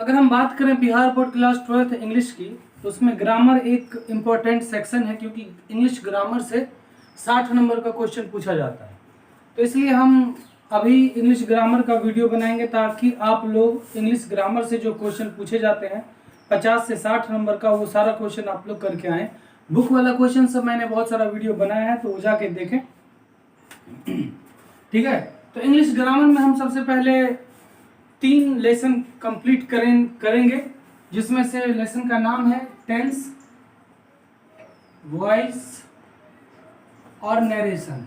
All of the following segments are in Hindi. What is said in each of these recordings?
अगर हम बात करें Bihar board class 12th English की, तो उसमें ग्रामर एक इम्पोर्टेंट सेक्शन है, क्योंकि इंग्लिश ग्रामर से 60 नंबर का क्वेश्चन पूछा जाता है। तो इसलिए हम अभी इंग्लिश ग्रामर का वीडियो बनाएंगे ताकि आप लोग इंग्लिश ग्रामर से जो क्वेश्चन पूछे जाते हैं 50 से 60 नंबर का, वो सारा क्वेश्चन आप लोग करके आएँ। बुक वाला क्वेश्चन सब मैंने बहुत सारा वीडियो बनाया है, तो वो जाके देखें। ठीक है, तो इंग्लिश ग्रामर में हम सबसे पहले 3 लेसन कंप्लीट करेंगे, जिसमें से लेसन का नाम है टेंस, वॉइस और narration.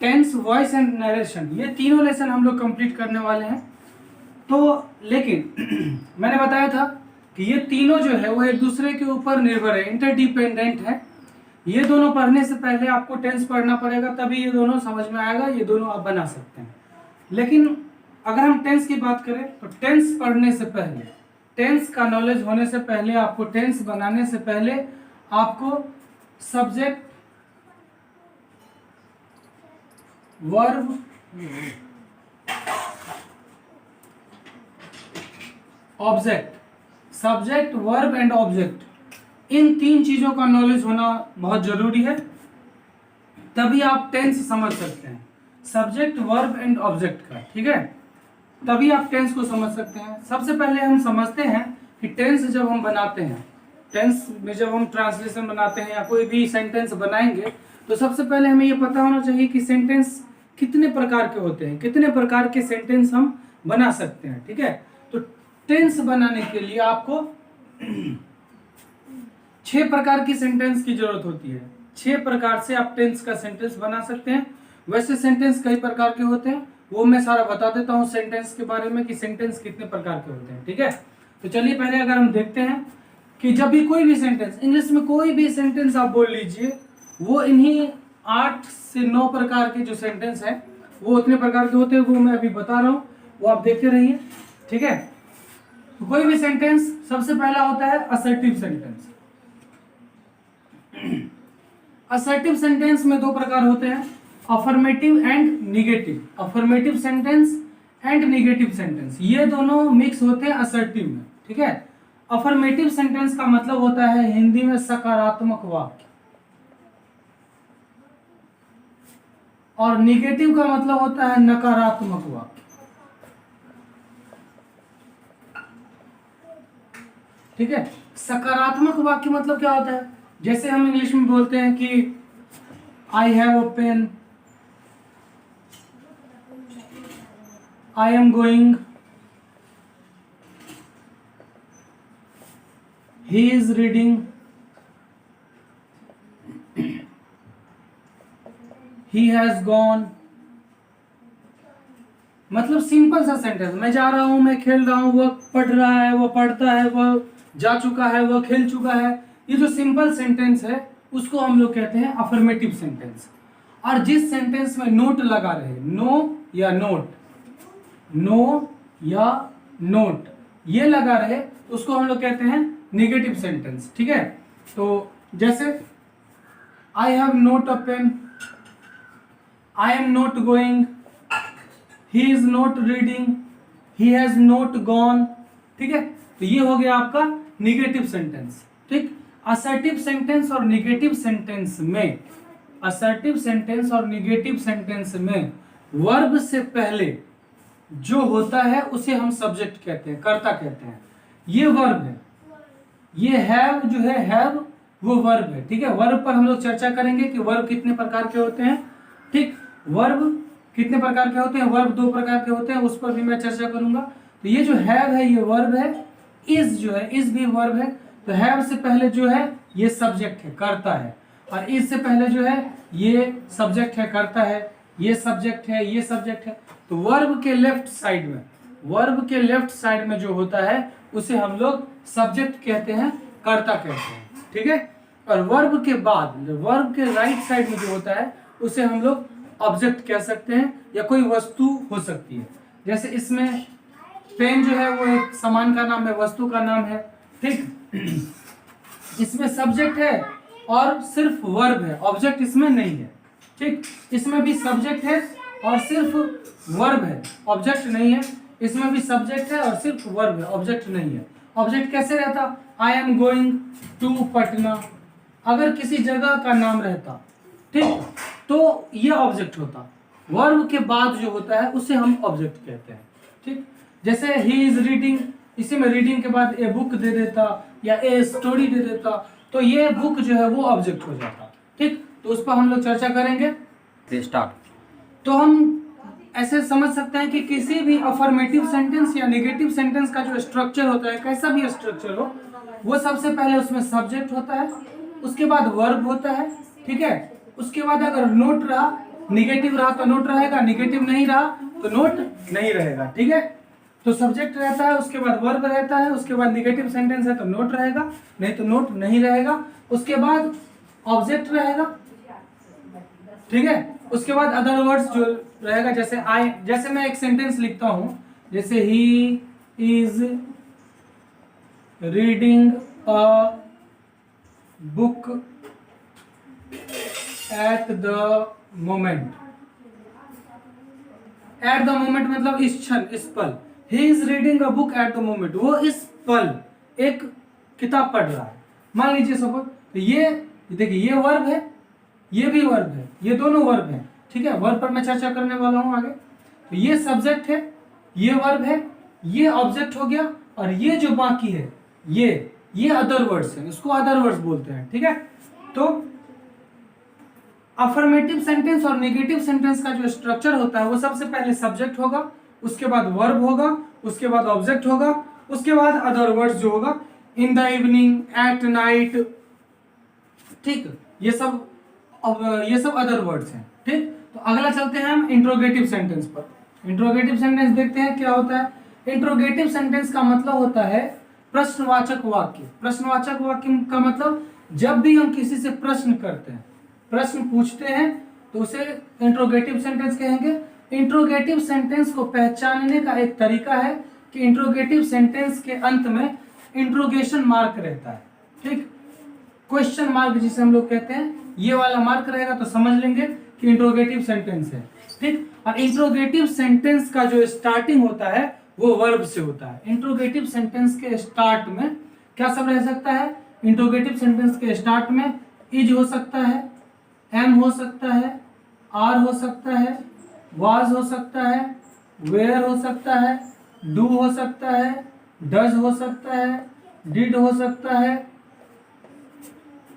Tense, voice and narration, ये तीनों लेसन हम लोग कंप्लीट करने वाले हैं। तो लेकिन मैंने बताया था कि ये तीनों जो है वो एक दूसरे के ऊपर निर्भर है, इंटरडिपेंडेंट है। ये दोनों पढ़ने से पहले आपको टेंस पढ़ना पड़ेगा, तभी ये दोनों समझ में आएगा, ये दोनों आप बना सकते हैं। लेकिन अगर हम टेंस की बात करें तो टेंस पढ़ने से पहले, टेंस का नॉलेज होने से पहले, आपको टेंस बनाने से पहले आपको subject, verb, object, subject, verb and object, इन 3 चीजों का नॉलेज होना बहुत जरूरी है, तभी आप टेंस समझ सकते हैं। सब्जेक्ट, वर्ब एंड ऑब्जेक्ट का, ठीक है, तभी आप टेंस को समझ सकते हैं। सबसे पहले हम समझते हैं कि टेंस जब हम बनाते हैं, टेंस में जब हम ट्रांसलेशन बनाते हैं या कोई भी सेंटेंस बनाएंगे, तो सबसे पहले हमें ये पता होना चाहिए कि सेंटेंस कितने प्रकार के होते हैं, कितने प्रकार के सेंटेंस हम बना सकते हैं। ठीक है, तो टेंस बनाने के लिए आपको 6 प्रकार की सेंटेंस की जरूरत होती है। 6 प्रकार से आप टेंस का सेंटेंस बना सकते हैं। वैसे सेंटेंस कई प्रकार के होते हैं, वो मैं सारा बता देता हूँ सेंटेंस के बारे में कि सेंटेंस कितने प्रकार के होते हैं। ठीक है, तो चलिए पहले अगर हम देखते हैं कि जब भी कोई भी सेंटेंस, इंग्लिश में कोई भी सेंटेंस आप बोल लीजिए, वो इन्हीं 8 से 9 प्रकार के जो सेंटेंस है वो उतने प्रकार के होते हैं, वो मैं अभी बता रहा हूँ, वो आप देखते रहिए। ठीक है, तो कोई भी सेंटेंस, सबसे पहला होता है असर्टिव सेंटेंस। असर्टिव सेंटेंस में 2 प्रकार होते हैं, affirmative and negative. Affirmative sentence and negative sentence, ये दोनों मिक्स होते हैं असर्टिव में। ठीक है, अफर्मेटिव सेंटेंस का मतलब होता है हिंदी में सकारात्मक वाक्य, और निगेटिव का मतलब होता है नकारात्मक वाक्य। ठीक है, सकारात्मक वाक्य मतलब क्या होता है, जैसे हम इंग्लिश में बोलते हैं कि I have a pen, I am going, he is reading, he has gone. मतलब सिंपल सा सेंटेंस, मैं जा रहा हूं, मैं खेल रहा हूं, वह पढ़ रहा है, वह पढ़ता है, वह जा चुका है, वह खेल चुका है। ये जो सिंपल सेंटेंस है उसको हम लोग कहते हैं अफर्मेटिव सेंटेंस। और जिस सेंटेंस में नोट लगा रहे, नो या नोट, नो या नोट ये लगा रहे, उसको हम लोग कहते हैं निगेटिव सेंटेंस। ठीक है, तो जैसे I have not a pen, I am not going, he is not reading, he has not gone. ठीक है, तो ये हो गया आपका निगेटिव सेंटेंस। ठीक, असर्टिव सेंटेंस और निगेटिव सेंटेंस में, असर्टिव सेंटेंस और निगेटिव सेंटेंस में वर्ब से पहले जो होता है उसे हम सब्जेक्ट कहते हैं, कर्ता कहते हैं। ये वर्ब है, ये हैव जो है, हैव वो वर्ब है। ठीक है, वर्ब पर हम लोग चर्चा करेंगे कि वर्ब कितने प्रकार के होते हैं। ठीक, वर्ब कितने प्रकार के होते हैं, वर्ब 2 प्रकार के होते हैं, उस पर भी मैं चर्चा करूंगा। तो ये जो हैव है ये वर्ब है, इज जो है, इज भी वर्ब है। तो हैव से पहले जो है ये सब्जेक्ट है, कर्ता है, और इज से पहले जो है ये सब्जेक्ट है, कर्ता है, ये सब्जेक्ट है, ये सब्जेक्ट है। तो वर्ब के लेफ्ट साइड में, वर्ब के लेफ्ट साइड में जो होता है उसे हम लोग सब्जेक्ट कहते हैं, कर्ता कहते हैं। ठीक है, और वर्ब के बाद, वर्ब के राइट साइड में जो होता है उसे हम लोग ऑब्जेक्ट कह सकते हैं, या कोई वस्तु हो सकती है। जैसे इसमें पेन जो है वो एक सामान का नाम है, वस्तु का नाम है। ठीक, इसमें सब्जेक्ट है और सिर्फ वर्ब है, ऑब्जेक्ट इसमें नहीं है। ठीक, इसमें भी सब्जेक्ट है और सिर्फ वर्ब है, ऑब्जेक्ट नहीं है। इसमें भी सब्जेक्ट है और सिर्फ वर्ब है, ऑब्जेक्ट नहीं है। ऑब्जेक्ट कैसे रहता, I am going to Patna, अगर किसी जगह का नाम रहता, ठीक, तो ये ऑब्जेक्ट होता। वर्ब के बाद जो होता है उसे हम ऑब्जेक्ट कहते हैं, ठीक। जैसे ही इज रीडिंग, इसी में रीडिंग के बाद ए बुक दे देता या ए स्टोरी दे देता, तो ये बुक जो है वो ऑब्जेक्ट हो जाता, ठीक। तो उस पर हम लोग चर्चा करेंगे। स्टार्ट। तो हम ऐसे समझ सकते हैं कि किसी भी अफर्मेटिव सेंटेंस या नेगेटिव सेंटेंस का जो स्ट्रक्चर होता है, कैसा भी स्ट्रक्चर हो, वो सबसे पहले उसमें सब्जेक्ट होता है, उसके बाद वर्ब होता है, ठीक है। उसके बाद अगर नोट रहा, निगेटिव रहा तो नोट रहेगा, निगेटिव नहीं रहा तो नोट नहीं रहेगा, ठीक है। तो सब्जेक्ट रहता है, उसके बाद वर्ब रहता है, उसके बाद निगेटिव सेंटेंस है तो नोट रहेगा, नहीं तो नोट नहीं रहेगा। उसके बाद ऑब्जेक्ट रहेगा, ठीक है। उसके बाद अदर वर्ड्स जो रहेगा, जैसे आई, जैसे मैं एक सेंटेंस लिखता हूं, जैसे ही is reading a book at the moment. At the moment मतलब इस क्षण, इस पल। ही is reading a book at the moment, वो इस पल एक किताब पढ़ रहा है, मान लीजिए सपोज। तो ये देखिए, ये वर्ब है, ये भी वर्ब है, ये दोनों वर्ब है, ठीक है। वर्ब पर मैं चर्चा करने वाला हूं आगे। तो ये सब्जेक्ट है, ये वर्ब है, ये ऑब्जेक्ट हो गया, और ये जो बाकी है ये अदर वर्ड्स है, इसको अदर वर्ड्स बोलते हैं, ठीक है। तो अफर्मेटिव सेंटेंस और नेगेटिव सेंटेंस का जो स्ट्रक्चर होता है वो सबसे पहले सब्जेक्ट होगा, उसके बाद वर्ब होगा, उसके बाद ऑब्जेक्ट होगा, उसके बाद अदर वर्ड्स जो होगा, in the evening, at night, ठीक। ये सब अदर वर्ड्स हैं, ठीक। तो अगला चलते हैं हम इंट्रोगेटिव सेंटेंस पर। इंट्रोगेटिव सेंटेंस देखते हैं क्या होता है। इंट्रोगेटिव सेंटेंस का मतलब होता है प्रश्नवाचक वाक्य। प्रश्नवाचक वाक्य का मतलब जब भी हम किसी से प्रश्न करते हैं, प्रश्न पूछते हैं, तो उसे इंट्रोगेटिव सेंटेंस कहेंगे। इंट्रोगेटिव सेंटेंस को पहचानने का एक तरीका है कि इंट्रोगेटिव सेंटेंस के अंत में इंट्रोगेशन मार्क रहता है, ठीक। क्वेश्चन मार्क जिसे हम लोग कहते हैं, ये वाला मार्क रहेगा तो समझ लेंगे कि इंट्रोगेटिव सेंटेंस है, ठीक। और इंट्रोगेटिव सेंटेंस का जो स्टार्टिंग होता है वो वर्ब से होता है। इंट्रोगेटिव सेंटेंस के स्टार्ट में क्या सब रह सकता है। इंट्रोगेटिव सेंटेंस के स्टार्ट में इज हो सकता है, एम हो सकता है, आर हो सकता है, वाज हो सकता है, वेयर हो सकता है, डू हो सकता है, डज हो सकता है, डिड हो सकता है,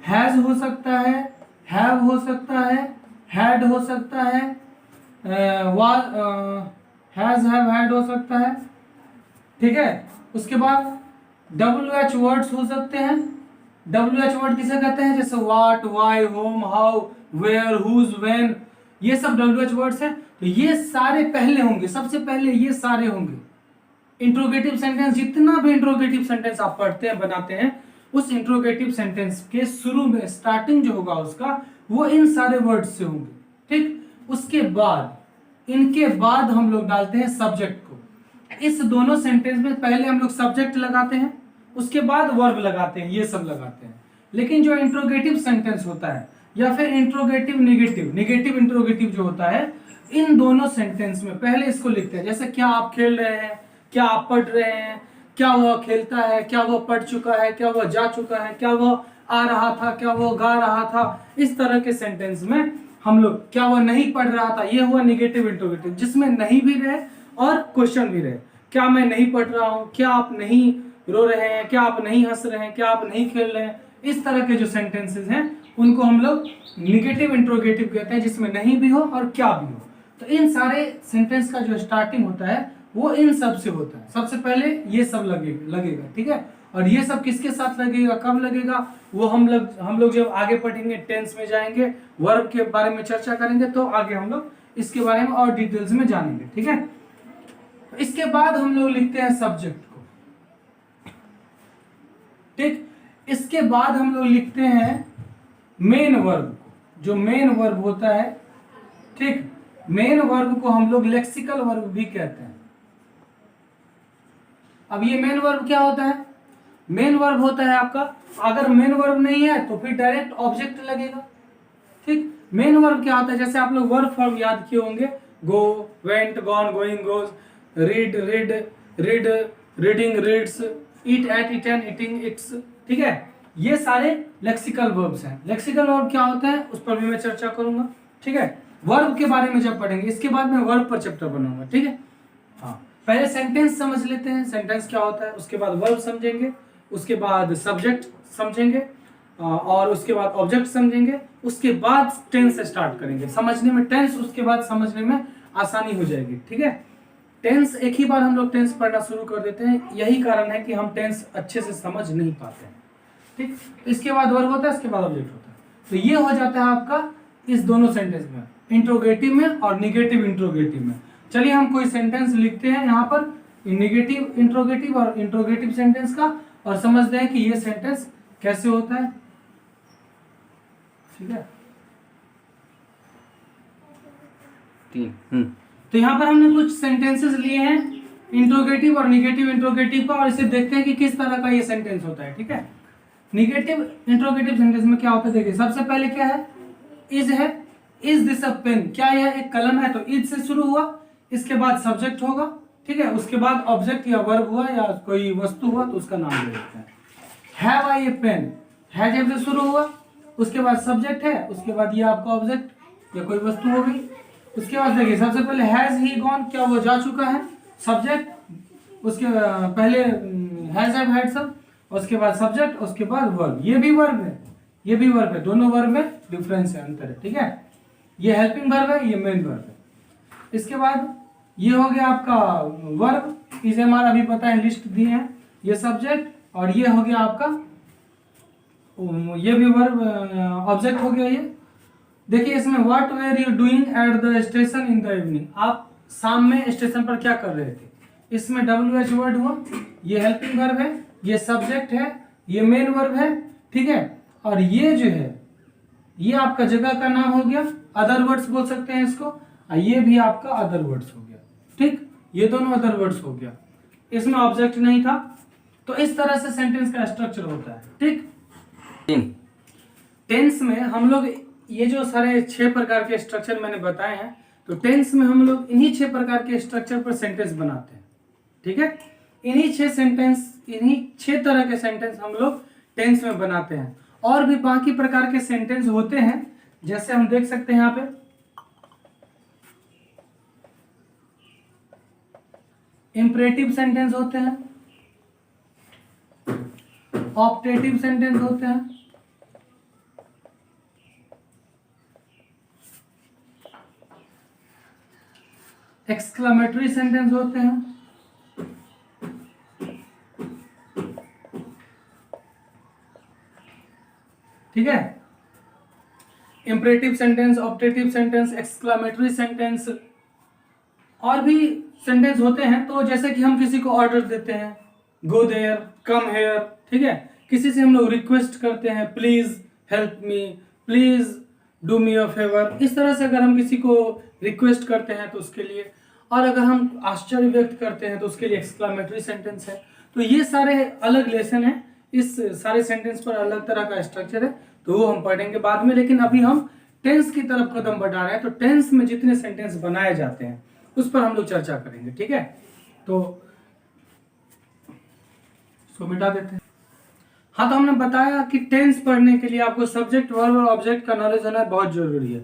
हैज हो सकता है, हैव हो सकता है, हैड हो सकता है, हैज हैव हैड हो सकता है, ठीक है। उसके बाद WH वर्ड्स हो सकते हैं। WH वर्ड किसे कहते हैं, जैसे what, why, whom, how, where, whose, when, ये सब WH वर्ड्स हैं। तो ये सारे पहले होंगे, सबसे पहले ये सारे होंगे। इंट्रोगेटिव सेंटेंस, जितना भी इंट्रोगेटिव सेंटेंस आप पढ़ते हैं, बनाते हैं, उस इंट्रोगेटिव सेंटेंस के शुरू में स्टार्टिंग जो होगा उसका, वो इन सारे वर्ड्स से होंगे, ठीक। उसके बाद, इनके बाद हम लोग डालते हैं सब्जेक्ट को। इस दोनों सेंटेंस में पहले हम लोग सब्जेक्ट लगाते हैं, उसके बाद वर्ब लगाते हैं, ये सब लगाते हैं। लेकिन जो इंट्रोगेटिव सेंटेंस होता है या फिर इंट्रोगेटिव नेगेटिव इंट्रोगेटिव जो होता है, इन दोनों सेंटेंस में पहले इसको लिखते हैं। जैसे क्या आप खेल रहे हैं, क्या आप पढ़ रहे हैं, क्या वह खेलता है, क्या वह पढ़ चुका है, क्या वह जा चुका है, क्या वह आ रहा था, क्या वह गा रहा था। इस तरह के सेंटेंस में हम लोग, क्या वह नहीं पढ़ रहा था, ये हुआ नेगेटिव इंट्रोगेटिव, जिसमें नहीं भी रहे और क्वेश्चन भी रहे। क्या मैं नहीं पढ़ रहा हूँ, क्या आप नहीं रो रहे हैं, क्या आप नहीं हंस रहे हैं, क्या आप नहीं खेल रहे हैं। इस तरह के जो सेंटेंसेस हैं उनको हम लोग नेगेटिव इंट्रोगेटिव कहते हैं, जिसमें नहीं भी हो और क्या भी हो। तो इन सारे सेंटेंस का जो स्टार्टिंग होता है वो इन सब से होता है। सबसे पहले ये सब लगेगा, ठीक है। और ये सब किसके साथ लगेगा, कब लगेगा, वो हम लोग जब आगे पढ़ेंगे, टेंस में जाएंगे, वर्ब के बारे में चर्चा करेंगे, तो आगे हम लोग इसके बारे में और डिटेल्स में जानेंगे, ठीक है। इसके बाद हम लोग लिखते हैं सब्जेक्ट को, ठीक। इसके बाद हम लोग लिखते हैं मेन वर्ब को। जो मेन वर्ब होता है, ठीक, मेन वर्ब को हम लोग लेक्सिकल वर्ब भी कहते हैं। अब ये मेन वर्ब क्या होता है, मेन वर्ब होता है आपका, अगर मेन वर्ब नहीं है तो फिर डायरेक्ट ऑब्जेक्ट लगेगा, ठीक। मेन वर्ब क्या होता है, जैसे आप लोग वर्ब फॉर्म याद किए होंगे, go, went, gone, going, goes, read, read, read, reading, reads, eat, ate, eaten, eating, eats. ठीक है, ये सारे लेक्सिकल वर्ब्स हैं। लेक्सिकल वर्ब क्या होता है उस पर भी मैं चर्चा करूंगा। ठीक है, वर्ब के बारे में जब पढ़ेंगे, इसके बाद मैं वर्ब पर चैप्टर बनाऊंगा। ठीक है, हाँ, पहले सेंटेंस समझ लेते हैं, सेंटेंस क्या होता है, उसके बाद वर्ब समझेंगे, उसके बाद सब्जेक्ट समझेंगे, और उसके बाद ऑब्जेक्ट समझेंगे, उसके बाद टेंस स्टार्ट करेंगे समझने में टेंस, उसके बाद समझने में आसानी हो जाएगी। ठीक है, टेंस एक ही बार हम लोग टेंस पढ़ना शुरू कर देते हैं, यही कारण है कि हम टेंस अच्छे से समझ नहीं पाते हैं। ठीक, इसके बाद वर्ब होता है, इसके बाद ऑब्जेक्ट होता है। तो ये हो जाता है आपका इस दोनों सेंटेंस में, इंट्रोगेटिव में और निगेटिव इंट्रोगेटिव में। चलिए हम कोई सेंटेंस लिखते हैं यहाँ पर, निगेटिव इंट्रोगेटिव और इंट्रोगेटिव सेंटेंस का, और समझते हैं कि ये सेंटेंस कैसे होता है। ठीक है, तो यहाँ पर हमने कुछ सेंटेंसेस लिए हैं इंट्रोगेटिव और निगेटिव इंट्रोगेटिव का, और इसे देखते हैं कि किस तरह का ये सेंटेंस होता है। ठीक है, निगेटिव इंट्रोगेटिव सेंटेंस में क्या होता है, देखिए सबसे पहले क्या है, इज है, इज दिस अ पेन, क्या यह एक कलम है, तो इज से शुरू हुआ, इसके बाद सब्जेक्ट होगा। ठीक है, उसके बाद ऑब्जेक्ट या वर्ब हुआ या कोई वस्तु हुआ तो उसका नाम ले लेते हैं। हैव आई ए पेन, है जब से शुरू हुआ, उसके बाद सब्जेक्ट है, उसके बाद ये आपका ऑब्जेक्ट या कोई वस्तु हो गई। उसके बाद देखिए सबसे पहले हैज ही गॉन, क्या वो जा चुका है, सब्जेक्ट, उसके पहले हैज हैव हैड सब, उसके बाद सब्जेक्ट, उसके बाद वर्ब। ये भी वर्ब है, ये भी वर्ब है, दोनों वर्ब में डिफरेंस है, अंतर है। ठीक है, ये हेल्पिंग वर्ब है, ये मेन वर्ब है। इसके बाद ये हो गया आपका वर्ब, इसे हमारा अभी पता है, लिस्ट दिए हैं, ये सब्जेक्ट, और ये हो गया आपका, ये भी वर्ब ऑब्जेक्ट हो गया। ये देखिए इसमें what were you doing at the station in the evening, आप शाम में स्टेशन पर क्या कर रहे थे, इसमें WH वर्ड हुआ, ये हेल्पिंग वर्ब है, ये सब्जेक्ट है, ये मेन वर्ब है। ठीक है, और ये जो है ये आपका जगह का नाम हो गया, अदर वर्ड्स बोल सकते हैं इसको, और ये भी आपका अदर वर्ड्स हो गया। ठीक, ये दोनों अदर वर्ड्स हो गया, इसमें ऑब्जेक्ट नहीं था। तो इस तरह से सेंटेंस का स्ट्रक्चर होता है। ठीक, टेंस में हम लोग ये जो सारे 6 प्रकार के स्ट्रक्चर मैंने बताए हैं, तो टेंस में हम लोग इन्हीं 6 प्रकार के स्ट्रक्चर पर सेंटेंस बनाते हैं। ठीक है, इन्हीं 6 तरह के सेंटेंस हम लोग टेंस में बनाते हैं। और भी बाकी प्रकार के सेंटेंस होते हैं, जैसे हम देख सकते हैं यहाँ पे इंपरेटिव सेंटेंस होते हैं, ऑप्टेटिव सेंटेंस होते हैं, एक्सक्लेमेटरी सेंटेंस होते हैं, ठीक है, imperative sentence, optative sentence, exclamatory sentence, और भी सेंटेंस होते हैं। तो जैसे कि हम किसी को ऑर्डर देते हैं, गो देयर, कम हेयर, ठीक है, किसी से हम लोग रिक्वेस्ट करते हैं, please help me, please do me a favour, इस तरह से अगर हम किसी को रिक्वेस्ट करते हैं तो उसके लिए, और अगर हम आश्चर्य व्यक्त करते हैं तो उसके लिए एक्सक्लेमेटरी सेंटेंस है। तो ये सारे अलग लेसन है, इस सारे सेंटेंस पर अलग तरह का स्ट्रक्चर है, तो वो हम पढ़ेंगे बाद में। लेकिन अभी हम टेंस की तरफ कदम बढ़ा रहे हैं, तो टेंस में जितने सेंटेंस बनाए जाते हैं उस पर हम लोग चर्चा करेंगे। ठीक है, तो इसको मिटा देते हैं। हाँ, तो हमने बताया कि टेंस पढ़ने के लिए आपको सब्जेक्ट, वर्ब और ऑब्जेक्ट का नॉलेज होना बहुत जरूरी है।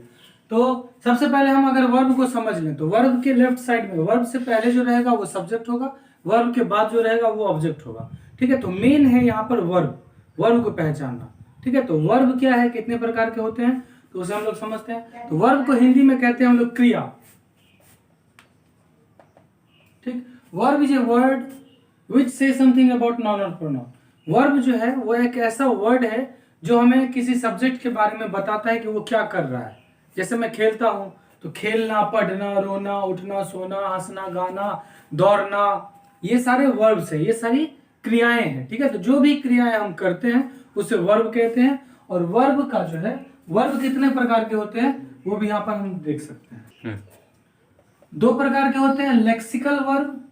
तो सबसे पहले हम अगर वर्ब को समझ लें तो वर्ब के लेफ्ट साइड में वर्ब से पहले जो रहेगा वो सब्जेक्ट होगा, वर्ब के बाद जो रहेगा वो ऑब्जेक्ट होगा। ठीक है, तो मेन है यहाँ पर वर्ब, वर्ब को पहचानना। ठीक है, तो वर्ब क्या है, कितने प्रकार के होते हैं, तो उसे हम लोग समझते हैं। तो वर्ब को हिंदी में कहते हैं हम लोग क्रिया। ठीक, verb is a word which से समथिंग अबाउट नाउन और प्रोनाउन। वर्ब जो है वो एक ऐसा वर्ड है जो हमें किसी सब्जेक्ट के बारे में बताता है कि वो क्या कर रहा है। जैसे मैं खेलता हूँ तो खेलना, पढ़ना, रोना, उठना, सोना, हंसना, गाना, दौड़ना, ये सारे वर्ब्स है, ये सारी क्रियाएं हैं। ठीक है, तो जो भी क्रियाएं हम करते हैं उसे वर्ब कहते हैं। और वर्ब का जो है, वर्ब कितने प्रकार के होते हैं वो भी यहाँ पर हम देख सकते हैं। 2 प्रकार के होते हैं, लेक्सिकल वर्ब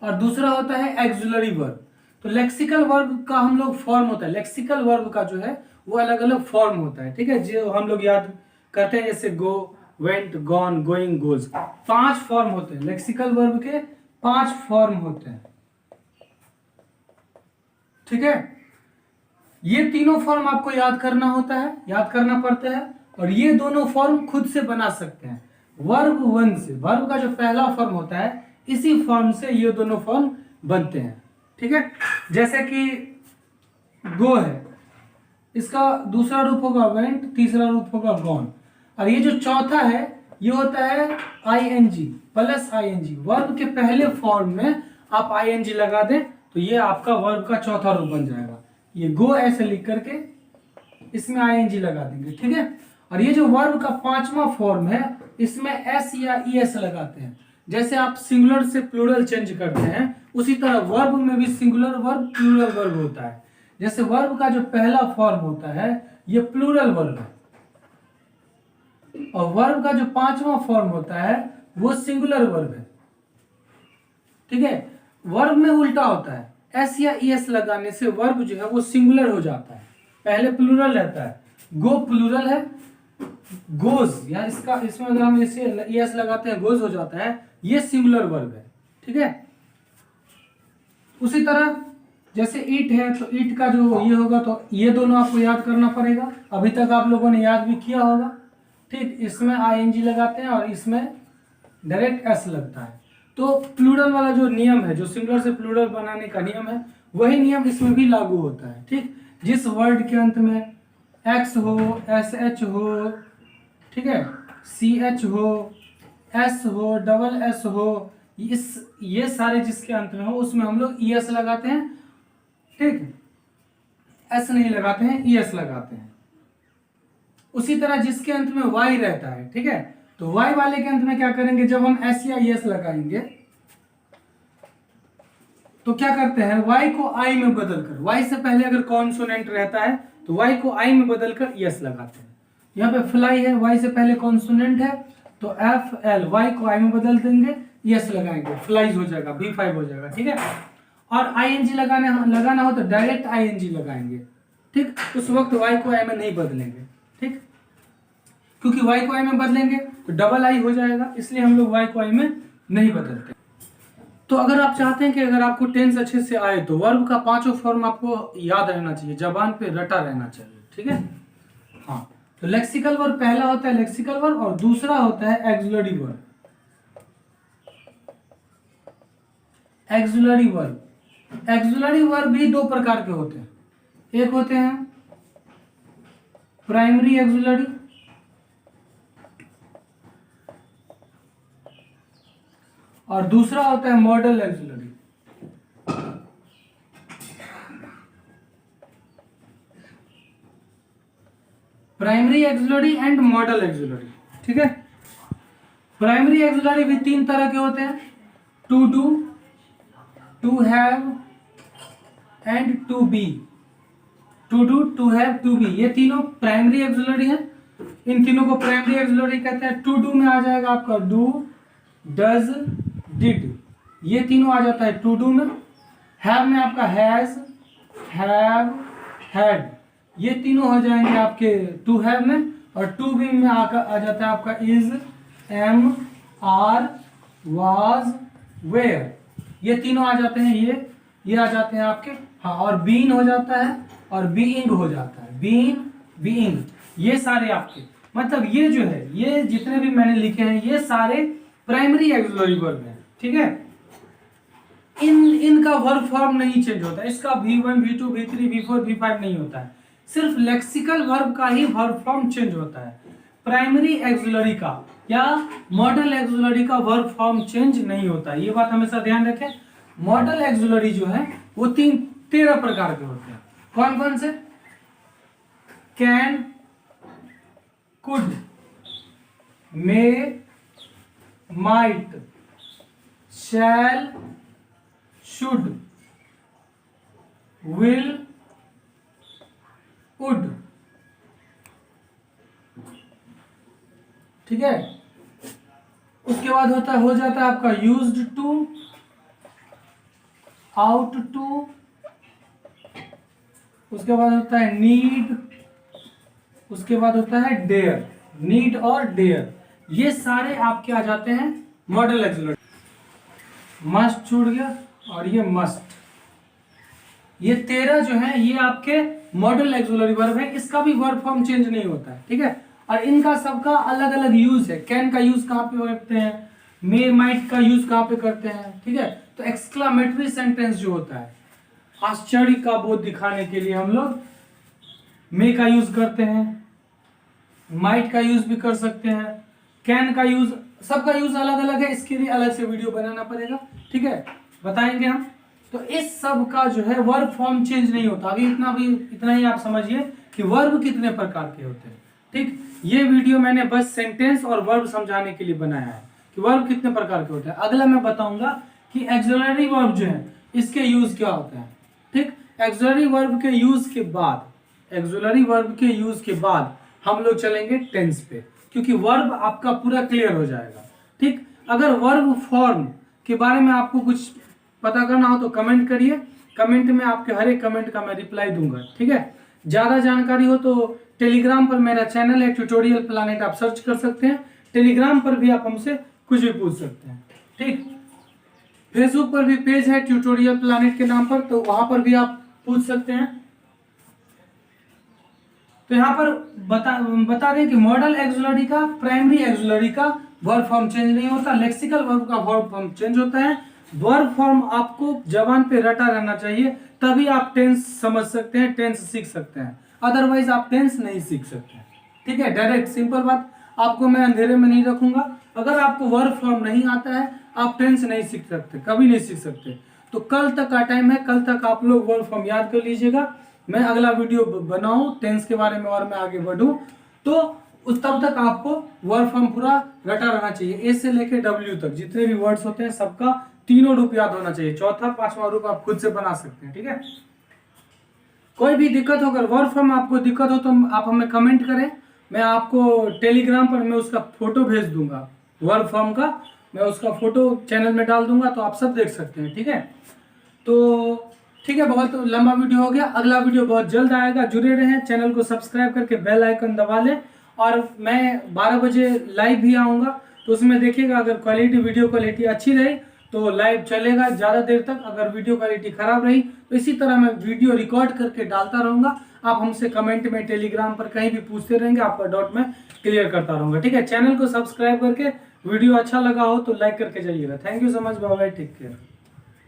और दूसरा होता है एक्सुलरी वर्ब। तो लेक्सिकल वर्ब का हम लोग फॉर्म होता है, लेक्सिकल वर्ब का जो है वो अलग अलग फॉर्म होता है। ठीक है, जो हम लोग याद करते हैं, जैसे go, went, gone, going, goes. 5 form होते हैं लेक्सिकल वर्ब के, 5 फॉर्म होते हैं। ठीक है, ये तीनों फॉर्म आपको याद करना होता है, याद करना पड़ता है, और ये दोनों फॉर्म खुद से बना सकते हैं। वर्ब 1 से, वर्ब का जो पहला फॉर्म होता है, इसी फॉर्म से ये दोनों फॉर्म बनते हैं। ठीक है, जैसे कि गो है, इसका दूसरा रूप होगा वेंट, तीसरा रूप होगा गॉन, और ये जो चौथा है ये होता है आईएनजी प्लस आईएनजी। वर्ब के पहले फॉर्म में आप आईएनजी लगा दें तो ये आपका वर्ब का चौथा रूप बन जाएगा। ये गो ऐसे लिख करके इसमें आईएनजी लगा देंगे। ठीक है, और ये जो वर्ब का 5वां फॉर्म है, इसमें एस या ईएस लगाते हैं। जैसे आप सिंगुलर से प्लूरल चेंज करते हैं, उसी तरह वर्ब में भी सिंगुलर वर्ब प्लूरल वर्ब होता है। जैसे वर्ब का जो पहला फॉर्म होता है ये प्लूरल वर्ब है, और वर्ब का जो 5वां फॉर्म होता है वो सिंगुलर वर्ब है। ठीक है, वर्ब में उल्टा होता है, एस या ईएस लगाने से वर्ब जो है वो सिंगुलर हो जाता है, पहले प्लूरल रहता है। गो प्लूरल है, गोज, या इसका इसमें अगर हम इसे ईएस लगाते हैं गोज हो जाता है, ये सिंगुलर वर्ब है। ठीक है, उसी तरह जैसे ईट है तो ईट का जो ये होगा तो ये दोनों आपको याद करना पड़ेगा। अभी तक आप लोगों ने याद भी किया होगा। ठीक, इसमें आईएनजी लगाते हैं और इसमें डायरेक्ट एस लगता है। तो प्लूरल वाला जो नियम है, जो सिंगुलर से प्लूरल बनाने का नियम है, वही नियम इसमें भी लागू होता है। ठीक, जिस वर्ड के अंत में एक्स हो, एस एच हो, ठीक है, सी एच हो, एस हो, डबल एस हो, ये सारे जिसके अंत में हो उसमें हम लोग ई एस लगाते हैं। ठीक, एस नहीं लगाते हैं, ई एस लगाते हैं। उसी तरह जिसके अंत में वाई रहता है, ठीक है, तो वाई वाले के अंत में क्या करेंगे, जब हम एस या ई एस लगाएंगे तो क्या करते हैं, वाई को आई में बदलकर, वाई से पहले अगर कॉन्सोनेंट रहता है तो वाई को आई में बदलकर ई एस लगाते हैं। यहाँ पे फ्लाई है, वाई से पहले कॉन्सोनेंट है तो एफ एल, वाई को आई में बदल देंगे, ई एस लगाएंगे, फ्लाइज हो जाएगा, B5 हो जाएगा। ठीक है, और आईएनजी लगाना हो तो डायरेक्ट आईएनजी लगाएंगे। ठीक, उस वक्त वाई को आई में नहीं बदलेंगे। ठीक, क्योंकि वाई को आई में बदलेंगे तो डबल आई हो जाएगा, इसलिए हम लोग वाई को आई में नहीं बदलते। तो अगर आप चाहते हैं कि अगर आपको टेंस अच्छे से आए तो वर्ब का 5 फॉर्म आपको याद रहना चाहिए, जबान पे रटा रहना चाहिए। ठीक है, हाँ, तो लेक्सिकल वर्ब पहला होता है लेक्सिकल वर्ब, और दूसरा होता है auxiliary verb. Auxiliary verb, auxiliary verb भी 2 प्रकार के होते हैं। एक होते हैं प्राइमरी एक्सुलरी, और दूसरा होता है modal auxiliary. Primary auxiliary and modal auxiliary. ठीक है, प्राइमरी एक्सुलरी भी 3 तरह के होते हैं, to do, to have and to be. To do, to have, to be, ये तीनों प्राइमरी एक्सुलरी हैं। इन तीनों को प्राइमरी एक्सुलरी कहते हैं। टू डू में आ जाएगा आपका डू, डज, डिड, ये तीनों आ जाता है टू डू में। हैव में आपका हैज, हैव, हैड, ये तीनों हो जाएंगे आपके टू हैव में। और टू बी में आ जाता है आपका is, am, are, was, were, ये तीनों आ जाते हैं। ये आ जाते हैं आपके, हाँ, और बीन हो जाता है और बीइंग हो जाता है, बीन, बीइंग, ये सारे आपके, मतलब ये जो है, ये जितने भी मैंने लिखे हैं ये सारे प्राइमरी एक्सुलरी वर्ब हैं। ठीक है, इनका वर्ब फॉर्म नहीं चेंज होता, इसका V1, V2, V3, V4, V5 नहीं होता है, सिर्फ लेक्सिकल वर्ब का ही वर्ब फॉर्म चेंज होता है। प्राइमरी एक्सुलरी का या मॉडल एक्सुलरी का वर्ब फॉर्म चेंज नहीं होता है, ये बात हमेशा ध्यान रखें। मॉडल एक्सुलरी जो है वो 13 प्रकार के होते हैं। कौन कौन से, can, could, may, might, shall, should, will, would. ठीक है, उसके बाद हो जाता है आपका यूज्ड टू, आउट टू, उसके बाद होता है नीड, उसके बाद होता है डेयर। नीड और डेयर, ये सारे आपके आ जाते हैं मॉडल एक्सुलरी। मस्ट छूट गया और ये मस्ट, ये 13 जो है ये आपके मॉडल एक्सुलरी वर्ब है, इसका भी वर्ब फॉर्म चेंज नहीं होता है, ठीक है। और इनका सबका अलग अलग यूज है। कैन का यूज कहाँ पे करते हैं, मे माइट का यूज कहाँ पे करते हैं, ठीक है। तो एक्सक्लामेटरी सेंटेंस जो होता है, आश्चर्य का बोध दिखाने के लिए हम लोग मे का यूज करते हैं, माइट का यूज भी कर सकते हैं, कैन का यूज, सबका यूज अलग अलग है, इसके लिए अलग से वीडियो बनाना पड़ेगा, ठीक है, बताएंगे हम। तो इस सब का जो है वर्ब फॉर्म चेंज नहीं होता। अभी इतना ही आप समझिए कि वर्ब कितने प्रकार के होते हैं, ठीक। ये वीडियो मैंने बस सेंटेंस और वर्ब समझाने के लिए बनाया है कि वर्ब कितने प्रकार के होते हैं। अगला मैं बताऊंगा कि एक्सुलरी वर्ब जो है इसके यूज क्या होते हैं, ठीक। एक्सुलरी वर्ब के यूज के बाद, एक्सुलरी वर्ब के यूज के बाद हम लोग चलेंगे टेंस पे, क्योंकि वर्ब आपका पूरा क्लियर हो जाएगा, ठीक। अगर वर्ब फॉर्म के बारे में आपको कुछ पता करना हो तो कमेंट करिए, कमेंट में आपके हर एक कमेंट का मैं रिप्लाई दूंगा, ठीक है। ज्यादा जानकारी हो तो टेलीग्राम पर मेरा चैनल है ट्यूटोरियल प्लानेट, आप सर्च कर सकते हैं। टेलीग्राम पर भी आप हमसे कुछ भी पूछ सकते हैं, ठीक। फेसबुक पर भी पेज है ट्यूटोरियल प्लानेट के नाम पर, तो वहां पर भी आप पूछ सकते हैं। तो यहाँ पर बता दें कि मॉडल एक्सुलरी का, प्राइमरी एक्सुलरी का वर्ब फॉर्म चेंज नहीं होता, लेक्सिकल वर्ब का वर्ब फॉर्म चेंज होता है। वर्ब फॉर्म आपको जबान पे रटा रहना चाहिए, तभी आप टेंस समझ सकते हैं, टेंस सीख सकते हैं, अदरवाइज आप टेंस नहीं सीख सकते, ठीक है। डायरेक्ट सिंपल बात, आपको मैं अंधेरे में नहीं रखूंगा। अगर आपको वर्ब फॉर्म नहीं आता है, आप टेंस नहीं सीख सकते, कभी नहीं सीख सकते। तो कल तक का टाइम है, कल तक आप लोग वर्ब फॉर्म याद कर लीजिएगा। मैं अगला वीडियो बनाऊं टेंस के बारे में और मैं आगे बढ़ूं, तो उस तब तक आपको वर्ब फॉर्म पूरा रटा रहना चाहिए, ए से लेके डब्ल्यू तक जितने भी वर्ड्स होते हैं सबका तीनों रूप याद होना चाहिए। चौथा पांचवा रूप आप खुद से बना सकते हैं, ठीक है। कोई भी दिक्कत हो, अगर वर्ब फॉर्म आपको दिक्कत हो तो आप हमें कमेंट करें, मैं आपको टेलीग्राम पर मैं उसका फोटो भेज दूंगा, वर्ब फॉर्म का मैं उसका फोटो चैनल में डाल दूंगा, तो आप सब देख सकते हैं, ठीक है। तो ठीक है, बहुत लंबा वीडियो हो गया, अगला वीडियो बहुत जल्द आएगा, जुड़े रहें, चैनल को सब्सक्राइब करके बेल आइकन दबा लें। और मैं 12 बजे लाइव भी आऊँगा, तो उसमें देखिएगा, अगर क्वालिटी वीडियो क्वालिटी अच्छी रही तो लाइव चलेगा ज़्यादा देर तक, अगर वीडियो क्वालिटी खराब रही तो इसी तरह मैं वीडियो रिकॉर्ड करके डालता रहूँगा। आप हमसे कमेंट में, टेलीग्राम पर कहीं भी पूछते रहेंगे, आपका डाउट मैं क्लियर करता रहूँगा, ठीक है। चैनल को सब्सक्राइब करके, वीडियो अच्छा लगा हो तो लाइक करके जाइएगा। Thank you so much, bye bye, take care.